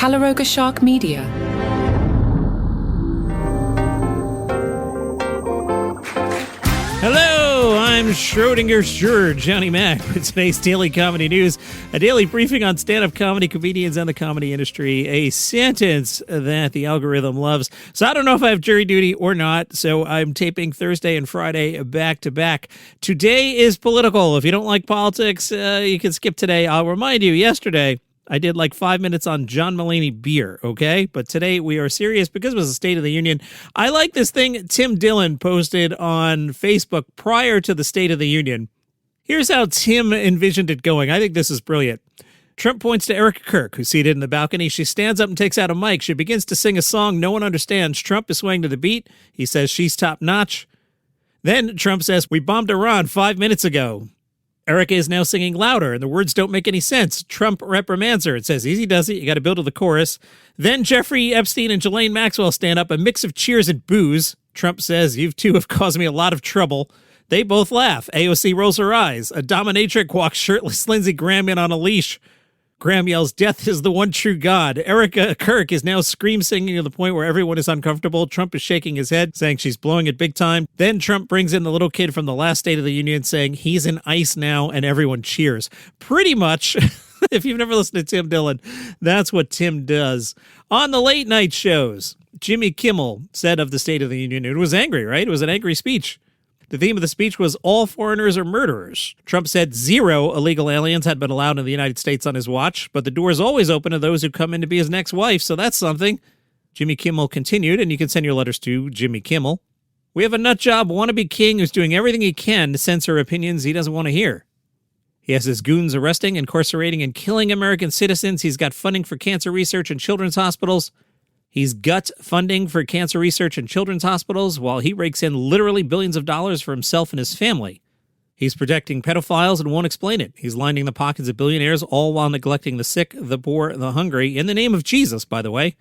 Calaroga Shark Media. Hello, I'm Schrodinger's juror, Johnny Mack, with today's Daily Comedy News, a daily briefing on stand-up comedy, comedians, and the comedy industry, a sentence that the algorithm loves. So I don't know if I have jury duty or not, so I'm taping Thursday and Friday back-to-back. Today is political. If you don't like politics, you can skip today. I'll remind you, yesterday, I did like 5 minutes on John Mulaney beer, okay? But today we are serious because it was a State of the Union. I like this thing Tim Dillon posted on Facebook prior to the State of the Union. Here's how Tim envisioned it going. I think this is brilliant. Trump points to Erica Kirk, who's seated in the balcony. She stands up and takes out a mic. She begins to sing a song no one understands. Trump is swaying to the beat. He says she's top notch. Then Trump says, "We bombed Iran 5 minutes ago." Erica is now singing louder, and the words don't make any sense. Trump reprimands her and says, "Easy does it. You got to build to the chorus." Then Jeffrey Epstein and Ghislaine Maxwell stand up, a mix of cheers and boos. Trump says, "You two have caused me a lot of trouble." They both laugh. AOC rolls her eyes. A dominatrix walks shirtless Lindsey Graham in on a leash. Graham yells, "Death is the one true God." Erica Kirk is now scream singing to the point where everyone is uncomfortable. Trump is shaking his head, saying she's blowing it big time. Then Trump brings in the little kid from the last State of the Union, saying he's in ice now, and everyone cheers. Pretty much, if you've never listened to Tim Dillon, that's what Tim does. On the late night shows, Jimmy Kimmel said of the State of the Union, it was angry, right? It was an angry speech. The theme of the speech was all foreigners are murderers. Trump said 0 illegal aliens had been allowed in the United States on his watch, but the door is always open to those who come in to be his next wife, so that's something. Jimmy Kimmel continued, and you can send your letters to Jimmy Kimmel. "We have a nutjob wannabe king who's doing everything he can to censor opinions he doesn't want to hear. He has his goons arresting, incarcerating, and killing American citizens. He's got funding for cancer research and children's hospitals. He's gut funding for cancer research and children's hospitals while he rakes in literally billions of dollars for himself and his family. He's protecting pedophiles and won't explain it. He's lining the pockets of billionaires, all while neglecting the sick, the poor, the hungry, in the name of Jesus, by the way,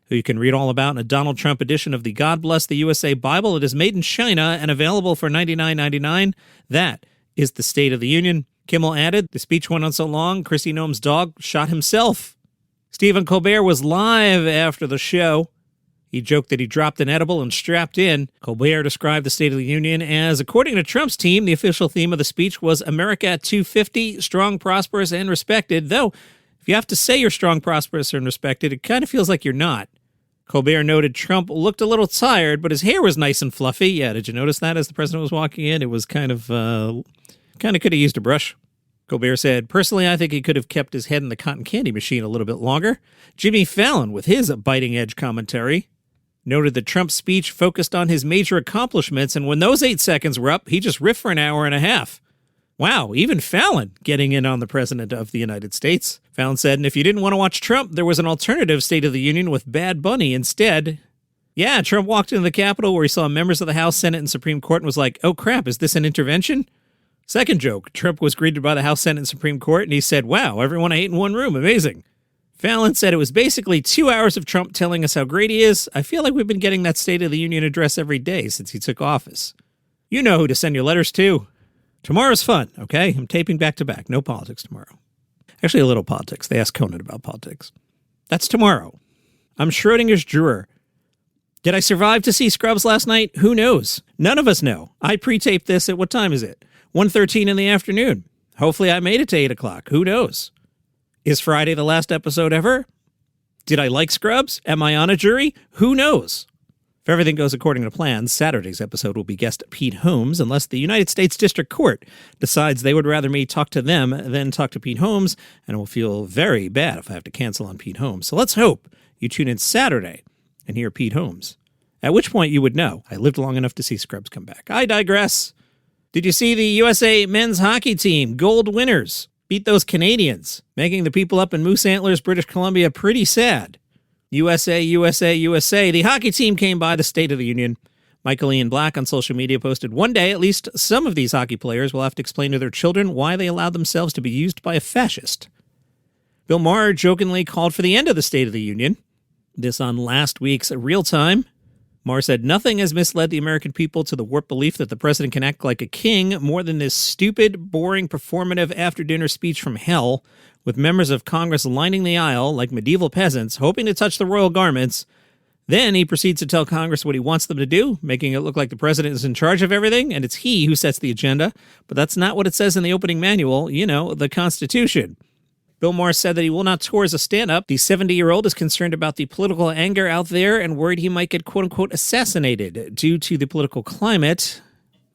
who you can read all about in a Donald Trump edition of the God Bless the USA Bible. It is made in China and available for $99.99. That is the State of the Union." Kimmel added, "The speech went on so long, Chrissy Noem's dog shot himself." Stephen Colbert was live after the show. He joked that he dropped an edible and strapped in. Colbert described the State of the Union as, according to Trump's team, the official theme of the speech was America at 250, strong, prosperous, and respected. Though, if you have to say you're strong, prosperous, and respected, it kind of feels like you're not. Colbert noted Trump looked a little tired, but his hair was nice and fluffy. Yeah, did you notice that as the president was walking in? It was kind of could have used a brush. Colbert said, "Personally, I think he could have kept his head in the cotton candy machine a little bit longer." Jimmy Fallon, with his biting-edge commentary, noted that Trump's speech focused on his major accomplishments, and when those 8 seconds were up, he just riffed for an hour and a half. Wow, even Fallon getting in on the President of the United States. Fallon said, "And if you didn't want to watch Trump, there was an alternative State of the Union with Bad Bunny instead." Yeah, Trump walked into the Capitol where he saw members of the House, Senate, and Supreme Court and was like, "Oh crap, is this an intervention?" Second joke, Trump was greeted by the House, Senate, and Supreme Court, and he said, "Wow, everyone I ate in one room, amazing." Fallon said it was basically 2 hours of Trump telling us how great he is. I feel like we've been getting that State of the Union address every day since he took office. You know who to send your letters to. Tomorrow's fun, okay? I'm taping back-to-back. No politics tomorrow. Actually, a little politics. They asked Conan about politics. That's tomorrow. I'm Schrodinger's juror. Did I survive to see Scrubs last night? Who knows? None of us know. I pre-taped this at, what time is it? 1:13 in the afternoon. Hopefully I made it to 8 o'clock. Who knows? Is Friday the last episode ever? Did I like Scrubs? Am I on a jury? Who knows? If everything goes according to plan, Saturday's episode will be guest Pete Holmes, unless the United States District Court decides they would rather me talk to them than talk to Pete Holmes, and it will feel very bad if I have to cancel on Pete Holmes. So let's hope you tune in Saturday and hear Pete Holmes, at which point you would know I lived long enough to see Scrubs come back. I digress. Did you see the USA men's hockey team, gold winners, beat those Canadians, making the people up in Moose Antlers, British Columbia, pretty sad? USA, USA, USA. The hockey team came by the State of the Union. Michael Ian Black on social media posted, "One day, at least some of these hockey players will have to explain to their children why they allowed themselves to be used by a fascist." Bill Maher jokingly called for the end of the State of the Union. This on last week's Real Time. Maher said, nothing has misled the American people to the warped belief that the president can act like a king more than this stupid, boring, performative after-dinner speech from hell, with members of Congress lining the aisle like medieval peasants, hoping to touch the royal garments. Then he proceeds to tell Congress what he wants them to do, making it look like the president is in charge of everything, and it's he who sets the agenda. But that's not what it says in the opening manual, the Constitution. Bill Maher said that he will not tour as a stand-up. The 70-year-old is concerned about the political anger out there and worried he might get quote-unquote assassinated due to the political climate.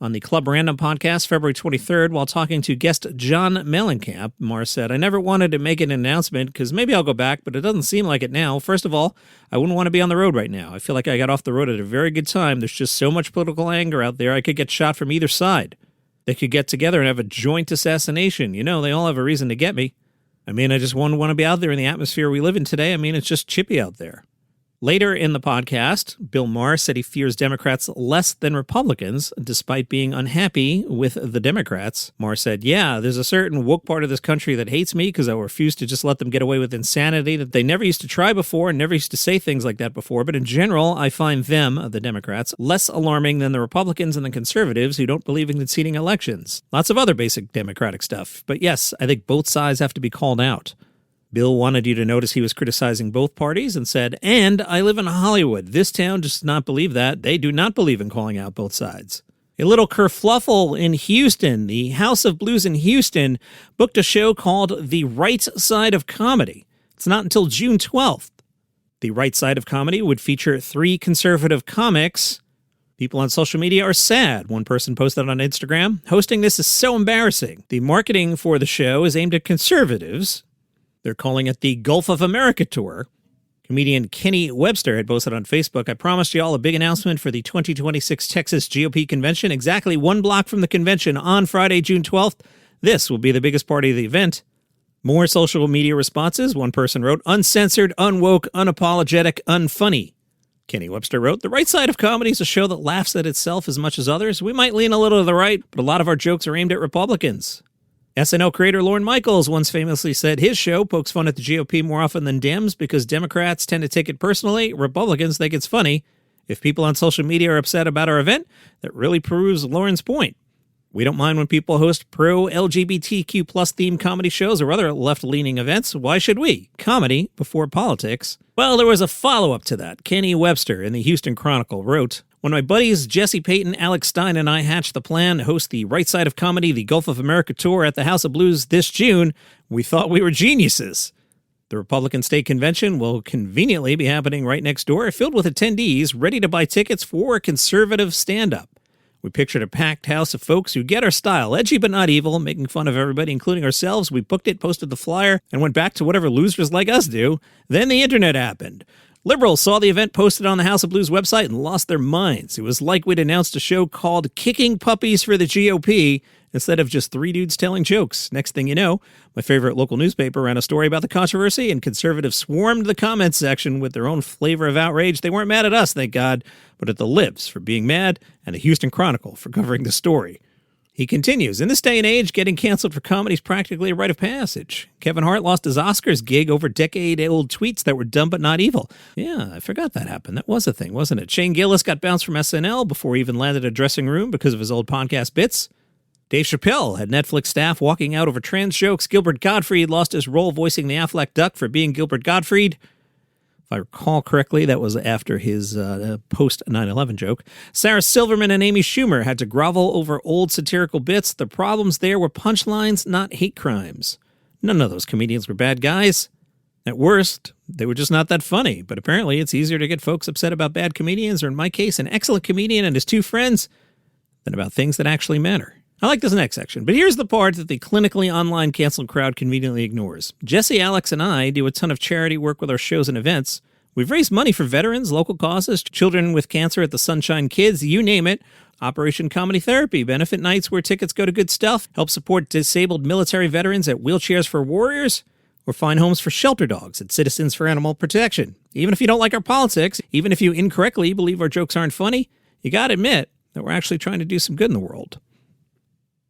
On the Club Random podcast, February 23rd, while talking to guest John Mellencamp, Maher said, I never wanted to make an announcement because maybe I'll go back, but it doesn't seem like it now. First of all, I wouldn't want to be on the road right now. I feel like I got off the road at a very good time. There's just so much political anger out there. I could get shot from either side. They could get together and have a joint assassination. They all have a reason to get me. I just wouldn't want to be out there in the atmosphere we live in today. It's just chippy out there. Later in the podcast, Bill Maher said he fears Democrats less than Republicans, despite being unhappy with the Democrats. Maher said, yeah, there's a certain woke part of this country that hates me because I refuse to just let them get away with insanity that they never used to try before and never used to say things like that before. But in general, I find them, the Democrats, less alarming than the Republicans and the conservatives who don't believe in conceding elections. Lots of other basic Democratic stuff. But yes, I think both sides have to be called out. Bill wanted you to notice he was criticizing both parties and said, and I live in Hollywood. This town does not believe that. They do not believe in calling out both sides. A little kerfluffle in Houston. The House of Blues in Houston booked a show called The Right Side of Comedy. It's not until June 12th. The Right Side of Comedy would feature 3 conservative comics. People on social media are sad, one person posted on Instagram. Hosting this is so embarrassing. The marketing for the show is aimed at conservatives. They're calling it the Gulf of America Tour. Comedian Kenny Webster had posted on Facebook, I promised you all a big announcement for the 2026 Texas GOP convention, exactly 1 block from the convention on Friday, June 12th. This will be the biggest part of the event. More social media responses. One person wrote, uncensored, unwoke, unapologetic, unfunny. Kenny Webster wrote, the right side of comedy is a show that laughs at itself as much as others. We might lean a little to the right, but a lot of our jokes are aimed at Republicans. SNL creator Lorne Michaels once famously said his show pokes fun at the GOP more often than Dems because Democrats tend to take it personally, Republicans think it's funny. If people on social media are upset about our event, that really proves Lorne's point. We don't mind when people host pro-LGBTQ plus themed comedy shows or other left-leaning events. Why should we? Comedy before politics. Well, there was a follow-up to that. Kenny Webster in the Houston Chronicle wrote, when my buddies Jesse Payton, Alex Stein, and I hatched the plan to host the Right Side of Comedy, the Gulf of America Tour at the House of Blues this June, we thought we were geniuses. The Republican State Convention will conveniently be happening right next door, filled with attendees ready to buy tickets for a conservative stand-up. We pictured a packed house of folks who get our style, edgy but not evil, making fun of everybody, including ourselves. We booked it, posted the flyer, and went back to whatever losers like us do. Then the internet happened. Liberals saw the event posted on the House of Blues website and lost their minds. It was like we'd announced a show called Kicking Puppies for the GOP instead of just 3 dudes telling jokes. Next thing you know, my favorite local newspaper ran a story about the controversy, and conservatives swarmed the comments section with their own flavor of outrage. They weren't mad at us, thank God, but at the Libs for being mad and the Houston Chronicle for covering the story. He continues, in this day and age, getting canceled for comedy is practically a rite of passage. Kevin Hart lost his Oscars gig over decade-old tweets that were dumb but not evil. Yeah, I forgot that happened. That was a thing, wasn't it? Shane Gillis got bounced from SNL before he even landed a dressing room because of his old podcast bits. Dave Chappelle had Netflix staff walking out over trans jokes. Gilbert Gottfried lost his role voicing the Affleck Duck for being Gilbert Gottfried. If I recall correctly, that was after his post-9/11 joke. Sarah Silverman and Amy Schumer had to grovel over old satirical bits. The problems there were punchlines, not hate crimes. None of those comedians were bad guys. At worst, they were just not that funny. But apparently it's easier to get folks upset about bad comedians, or in my case, an excellent comedian and his 2 friends, than about things that actually matter. I like this next section, but here's the part that the clinically online canceled crowd conveniently ignores. Jesse, Alex, and I do a ton of charity work with our shows and events. We've raised money for veterans, local causes, children with cancer at the Sunshine Kids, you name it. Operation Comedy Therapy, benefit nights where tickets go to good stuff, help support disabled military veterans at Wheelchairs for Warriors, or find homes for shelter dogs at Citizens for Animal Protection. Even if you don't like our politics, even if you incorrectly believe our jokes aren't funny, you gotta admit that we're actually trying to do some good in the world.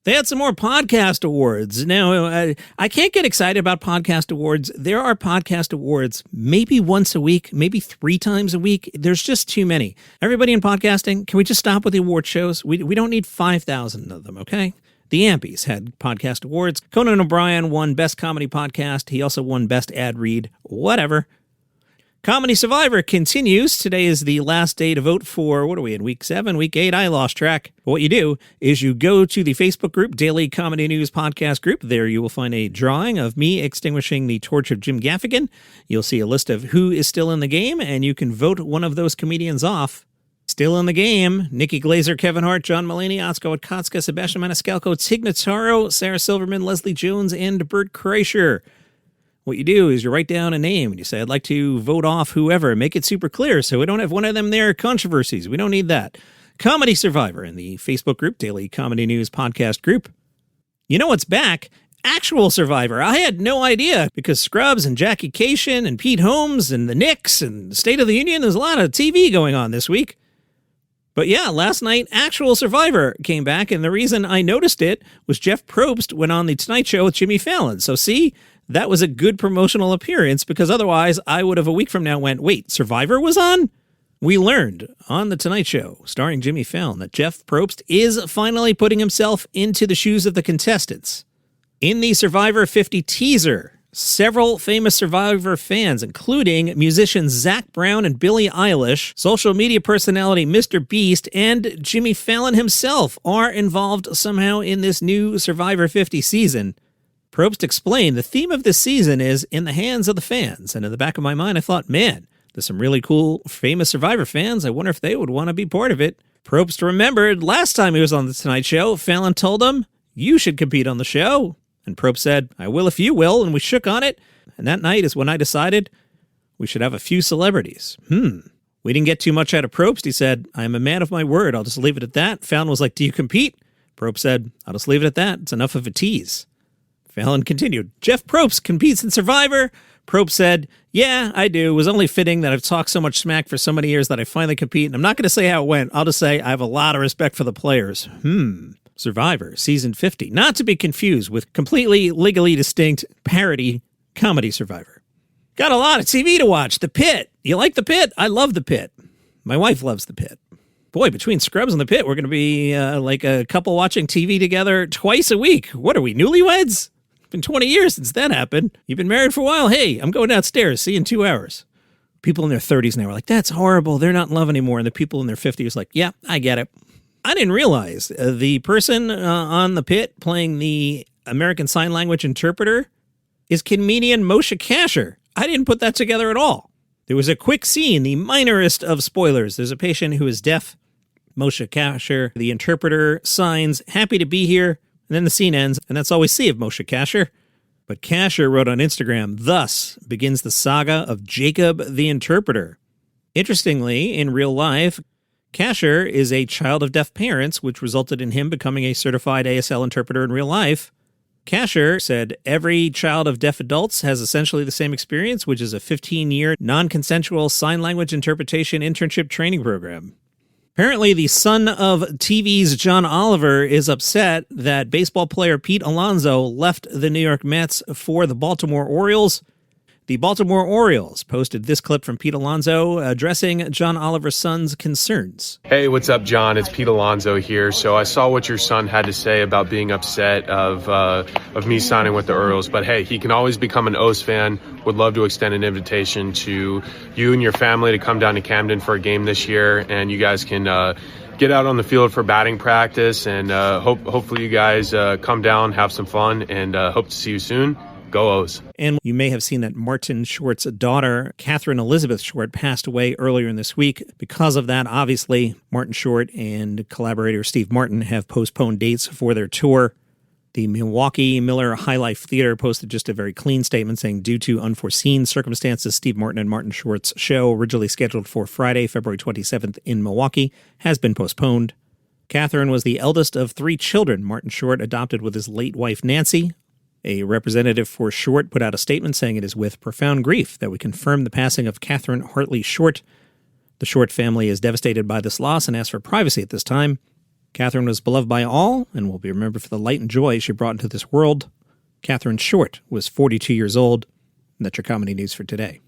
They had some more podcast awards. Now, I can't get excited about podcast awards. There are podcast awards maybe once a week, maybe 3 times a week. There's just too many. Everybody in podcasting, can we just stop with the award shows? We don't need 5,000 of them, okay? The Ampies had podcast awards. Conan O'Brien won Best Comedy Podcast. He also won Best Ad Read. Whatever. Comedy Survivor continues. Today is the last day to vote for, what are we in, week 7, week 8? I lost track. What you do is you go to the Facebook group, Daily Comedy News Podcast Group. There you will find a drawing of me extinguishing the torch of Jim Gaffigan. You'll see a list of who is still in the game, and you can vote one of those comedians off. Still in the game, Nikki Glazer, Kevin Hart, John Mulaney, Oskar Kotzka, Sebastian Maniscalco, Tig Notaro, Sarah Silverman, Leslie Jones, and Bert Kreischer. What you do is you write down a name and you say, I'd like to vote off whoever. Make it super clear so we don't have one of them there controversies. We don't need that. Comedy Survivor in the Facebook group, Daily Comedy News Podcast Group. You know what's back? Actual Survivor. I had no idea because Scrubs and Jackie Cation and Pete Holmes and the Knicks and the State of the Union, there's a lot of TV going on this week. But yeah, last night, Actual Survivor came back, and the reason I noticed it was Jeff Probst went on The Tonight Show with Jimmy Fallon. So see, that was a good promotional appearance because otherwise I would have a week from now went, wait, Survivor was on? We learned on The Tonight Show, starring Jimmy Fallon, that Jeff Probst is finally putting himself into the shoes of the contestants. In the Survivor 50 teaser, several famous Survivor fans, including musicians Zac Brown and Billie Eilish, social media personality Mr. Beast, and Jimmy Fallon himself, are involved somehow in this new Survivor 50 season. Probst explained the theme of this season is in the hands of the fans, and in the back of my mind I thought, man, there's some really cool famous Survivor fans. I wonder if they would want to be part of it. Probst remembered last time he was on The Tonight Show, Fallon told him, you should compete on the show. And Probst said, I will if you will, and we shook on it. And that night is when I decided we should have a few celebrities. We didn't get too much out of Probst. He said, I am a man of my word. I'll just leave it at that. Fallon was like, do you compete? Probst said, I'll just leave it at that. It's enough of a tease. Fallon continued, Jeff Probst competes in Survivor. Probst said, yeah, I do. It was only fitting that I've talked so much smack for so many years that I finally compete. And I'm not going to say how it went. I'll just say I have a lot of respect for the players. Survivor, Season 50. Not to be confused with completely legally distinct parody Comedy Survivor. Got a lot of TV to watch. The Pit. You like The Pit? I love The Pit. My wife loves The Pit. Boy, between Scrubs and The Pit, we're going to be like a couple watching TV together twice a week. What are we, newlyweds? It's been 20 years since that happened. You've been married for a while? Hey, I'm going downstairs. See you in 2 hours. People in their 30s now are like, that's horrible. They're not in love anymore. And the people in their 50s like, yeah, I get it. I didn't realize the person on The Pit playing the American Sign Language interpreter is comedian Moshe Kasher. I didn't put that together at all. There was a quick scene, the minorest of spoilers. There's a patient who is deaf. Moshe Kasher, the interpreter, signs, happy to be here. And then the scene ends, and that's all we see of Moshe Kasher. But Kasher wrote on Instagram, thus begins the saga of Jacob the interpreter. Interestingly, in real life, Kasher is a child of deaf parents, which resulted in him becoming a certified ASL interpreter in real life. Kasher said every child of deaf adults has essentially the same experience, which is a 15-year non-consensual sign language interpretation internship training program. Apparently, the son of TV's John Oliver is upset that baseball player Pete Alonso left the New York Mets for the Baltimore Orioles. The Baltimore Orioles posted this clip from Pete Alonso addressing John Oliver's son's concerns. Hey, what's up, John? It's Pete Alonso here. So I saw what your son had to say about being upset of me signing with the Orioles. But hey, he can always become an O's fan. Would love to extend an invitation to you and your family to come down to Camden for a game this year. And you guys can get out on the field for batting practice. And hopefully you guys come down, have some fun, and hope to see you soon. Go O's. And you may have seen that Martin Short's daughter, Catherine Elizabeth Short, passed away earlier in this week. Because of that, obviously, Martin Short and collaborator Steve Martin have postponed dates for their tour. The Milwaukee Miller High Life Theater posted just a very clean statement saying, due to unforeseen circumstances, Steve Martin and Martin Short's show, originally scheduled for Friday, February 27th in Milwaukee, has been postponed. Catherine was the eldest of 3 children Martin Short adopted with his late wife, Nancy. A representative for Short put out a statement saying it is with profound grief that we confirm the passing of Catherine Hartley Short. The Short family is devastated by this loss and asks for privacy at this time. Catherine was beloved by all and will be remembered for the light and joy she brought into this world. Catherine Short was 42 years old. And that's your comedy news for today.